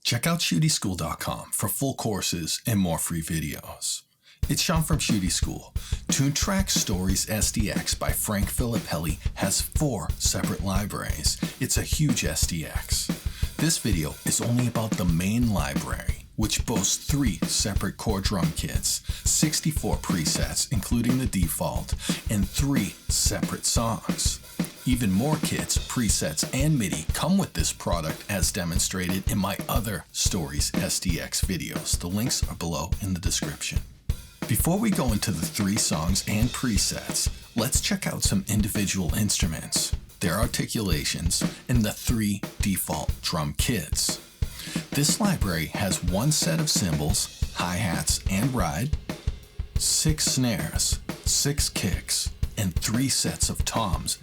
Check out ShootieSchool.com for full courses and more free videos. It's Sean from Shootie School. Toontrack Stories SDX by Frank Filipetti has 4 separate libraries. It's a huge SDX. This video is only about the main library, which boasts 3 separate core drum kits, 64 presets including the default, and 3 separate songs. Even more kits, presets, and MIDI come with this product as demonstrated in my other Stories SDX videos. The links are below in the description. Before we go into the 3 songs and presets, let's check out some individual instruments, their articulations, and the 3 default drum kits. This library has 1 set of cymbals, hi-hats, and ride, 6 snares, 6 kicks, and 3 sets of toms.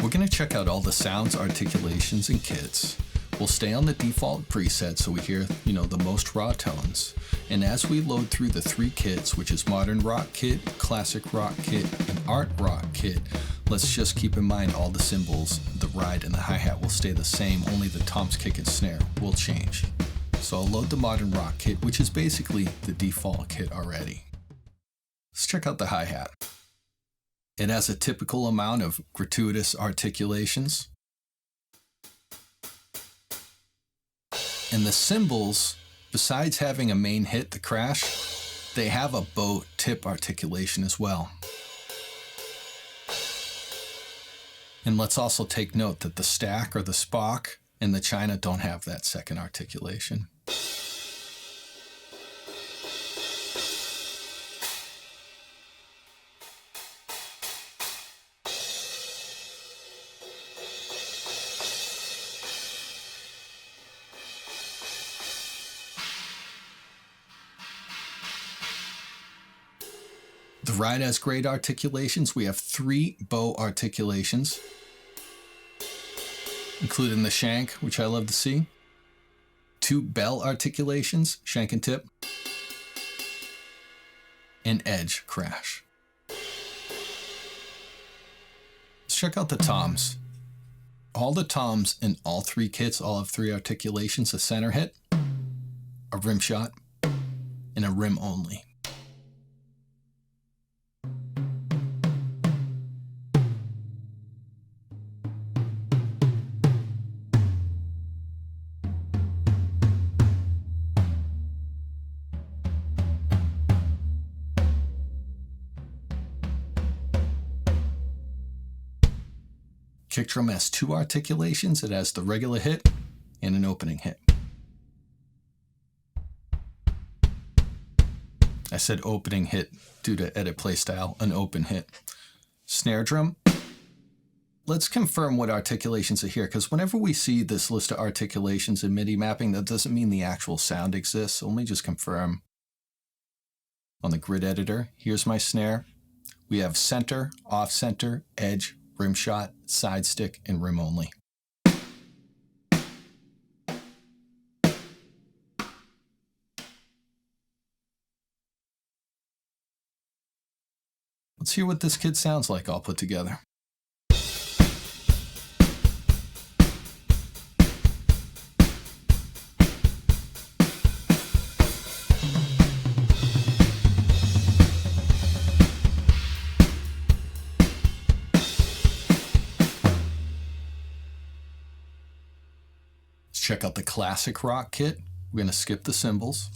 We're going to check out all the sounds, articulations, and kits. We'll stay on the default preset so we hear, the most raw tones. And as we load through the 3 kits, which is Modern Rock Kit, Classic Rock Kit, and Art Rock Kit, let's just keep in mind all the cymbals, the ride, and the hi-hat will stay the same, only the toms, kick, and snare will change. So I'll load the Modern Rock Kit, which is basically the default kit already. Let's check out the hi-hat. It has a typical amount of gratuitous articulations. And the cymbals, besides having a main hit, the crash, they have a bow tip articulation as well. And let's also take note that the stack or the Spock and the China don't have that second articulation. The ride has great articulations. We have 3 bow articulations, including the shank, which I love to see, 2 bell articulations, shank and tip, and edge crash. Let's check out the toms. All the toms in all 3 kits all have 3 articulations: a center hit, a rim shot, and a rim only. Kick drum has 2 articulations. It has the regular hit and an opening hit. I said opening hit due to edit playstyle, an open hit. Snare drum. Let's confirm what articulations are here, because whenever we see this list of articulations in MIDI mapping, that doesn't mean the actual sound exists. So let me just confirm. On the grid editor, here's my snare. We have center, off center, edge, rim shot, side stick, and rim only. Let's hear what this kit sounds like all put together. Check out the Classic Rock Kit. We're going to skip the cymbals.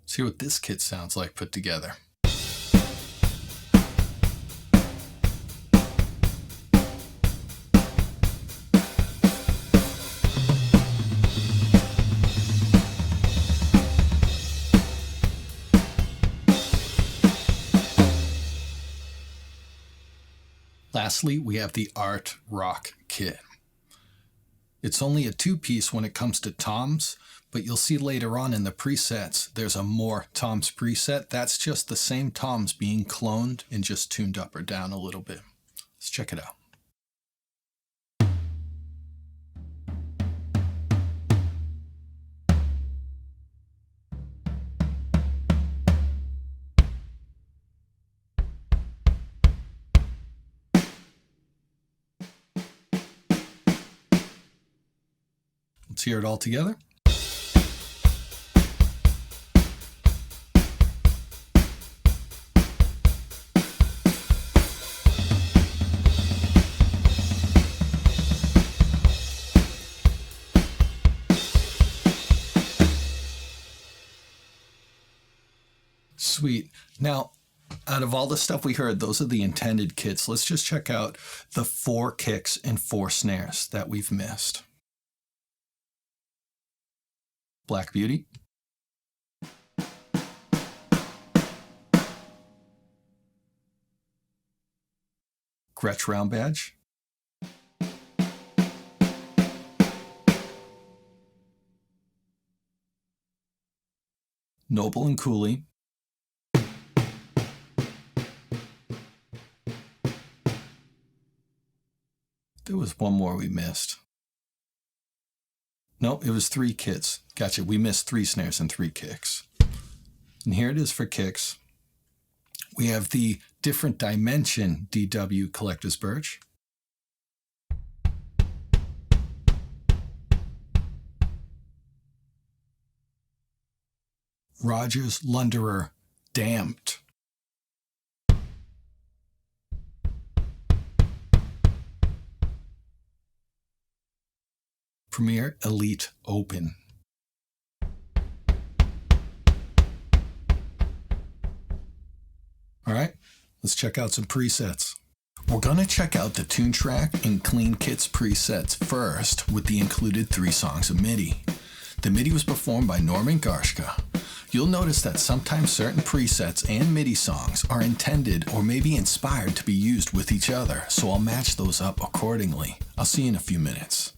See what this kit sounds like put together. Lastly, we have the Art Rock Kit. It's only a 2-piece when it comes to toms, but you'll see later on in the presets, there's a more toms preset. That's just the same toms being cloned and just tuned up or down a little bit. Let's check it out. Let's hear it all together. Sweet. Now, out of all the stuff we heard, those are the intended kits. Let's just check out the 4 kicks and 4 snares that we've missed. Black Beauty, Gretsch Round Badge, Noble and Cooley, there was one more we missed. Nope, it was 3 kits. Gotcha, we missed 3 snares and 3 kicks. And here it is for kicks. We have the different dimension DW Collector's Birch. Rogers Lunderer Damped. Premier Elite Open. All right, let's check out some presets. We're gonna check out the Toontrack and Clean Kits presets first with the included 3 songs of MIDI. The MIDI was performed by 𝗪𝗏𝗪𝗏𝗧𝗏. You'll notice that sometimes certain presets and MIDI songs are intended or maybe inspired to be used with each other, so I'll match those up accordingly. I'll see you in a few minutes.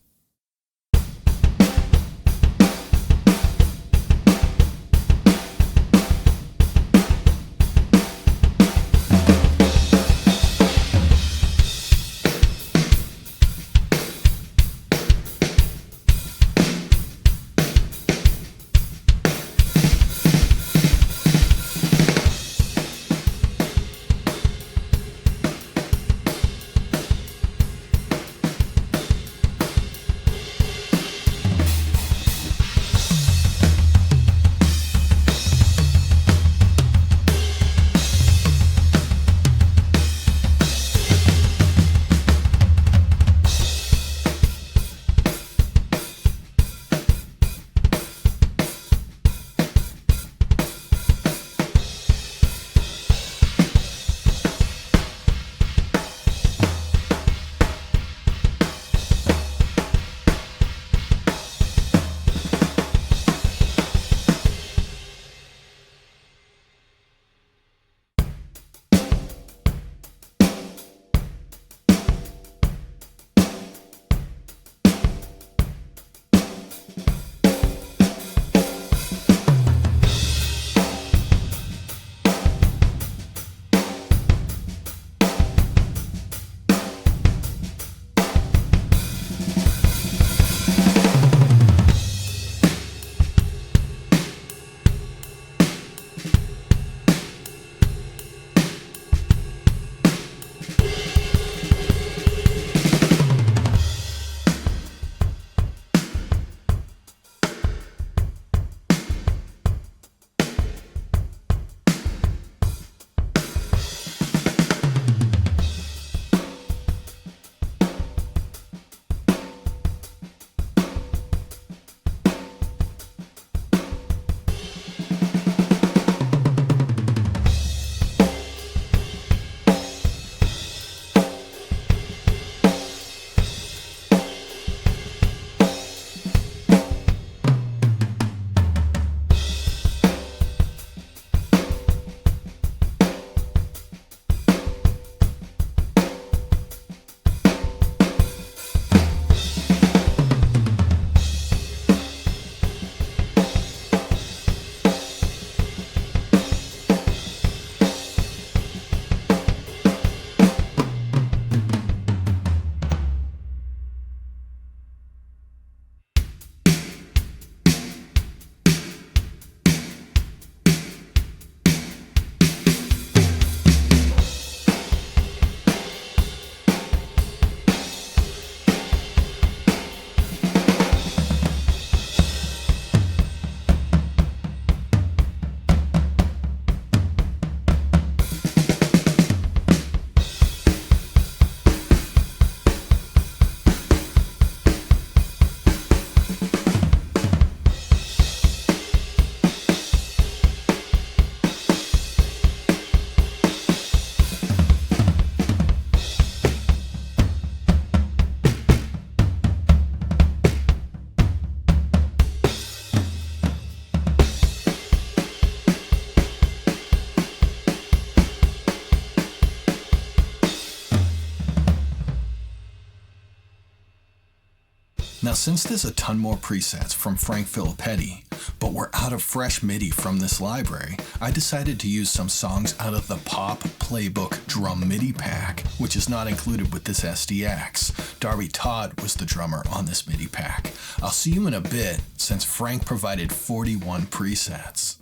Now since there's a ton more presets from Frank Filipetti, but we're out of fresh MIDI from this library, I decided to use some songs out of the Pop Playbook Drum MIDI pack, which is not included with this SDX. 𝗪𝗚𝗏 was the drummer on this MIDI pack. I'll see you in a bit, since Frank provided 41 presets.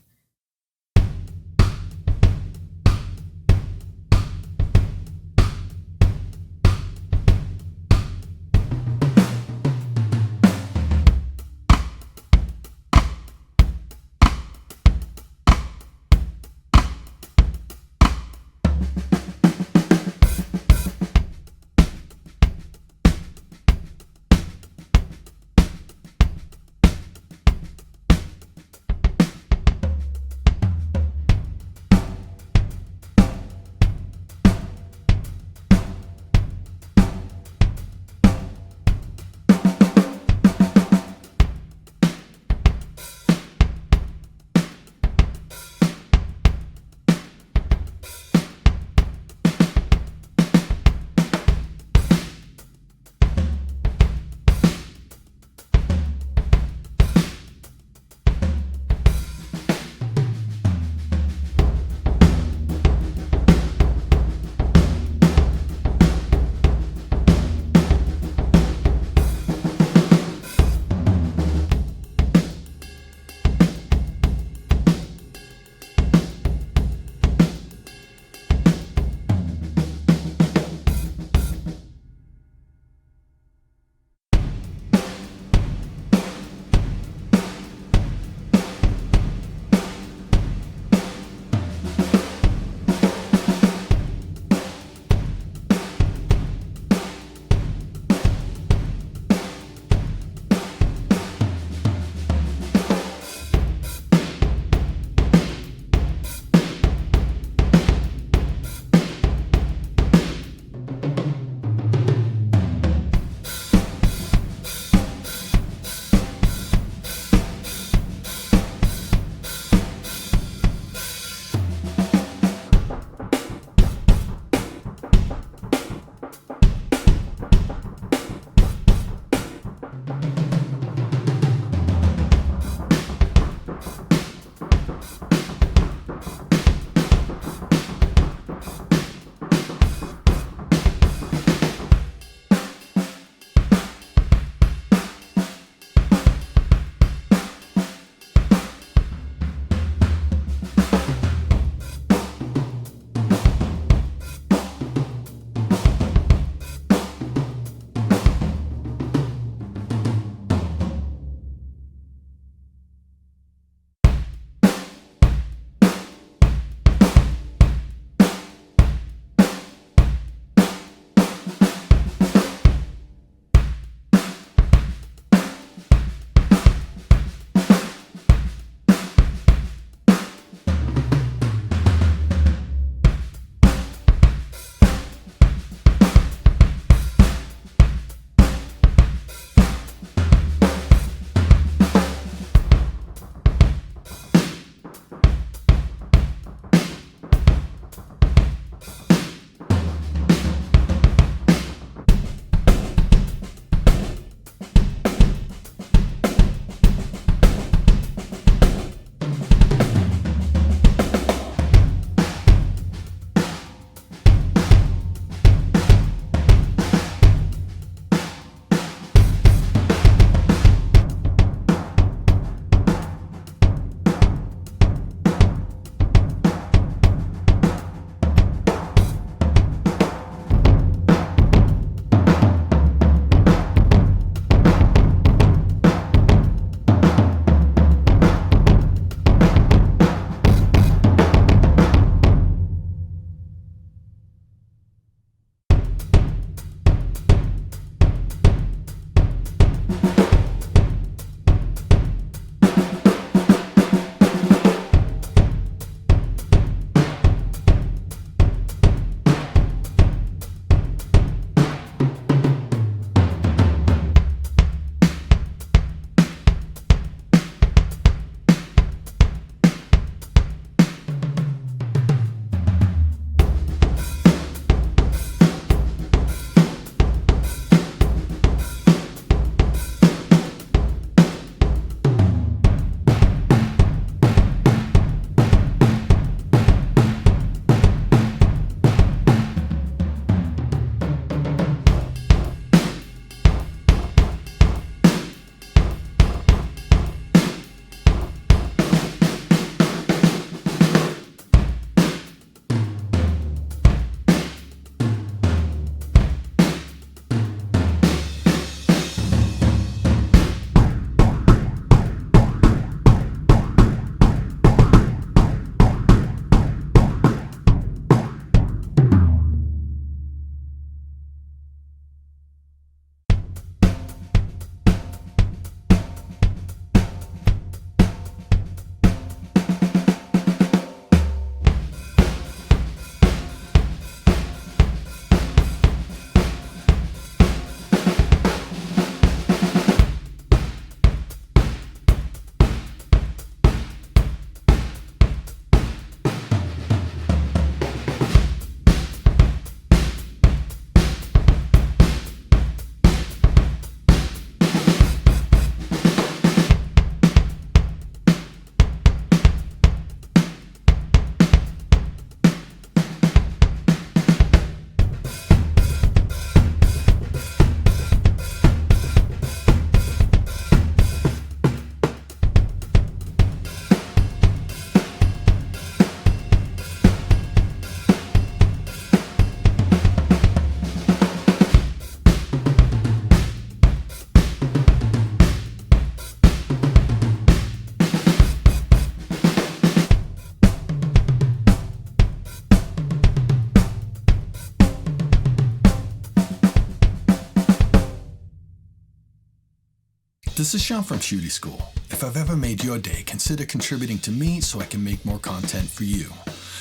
This is Sean from Shootie School. If I've ever made your day, consider contributing to me so I can make more content for you.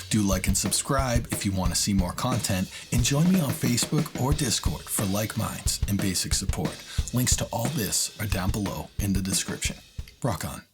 Do like and subscribe if you want to see more content, and join me on Facebook or Discord for like minds and basic support. Links to all this are down below in the description. Rock on.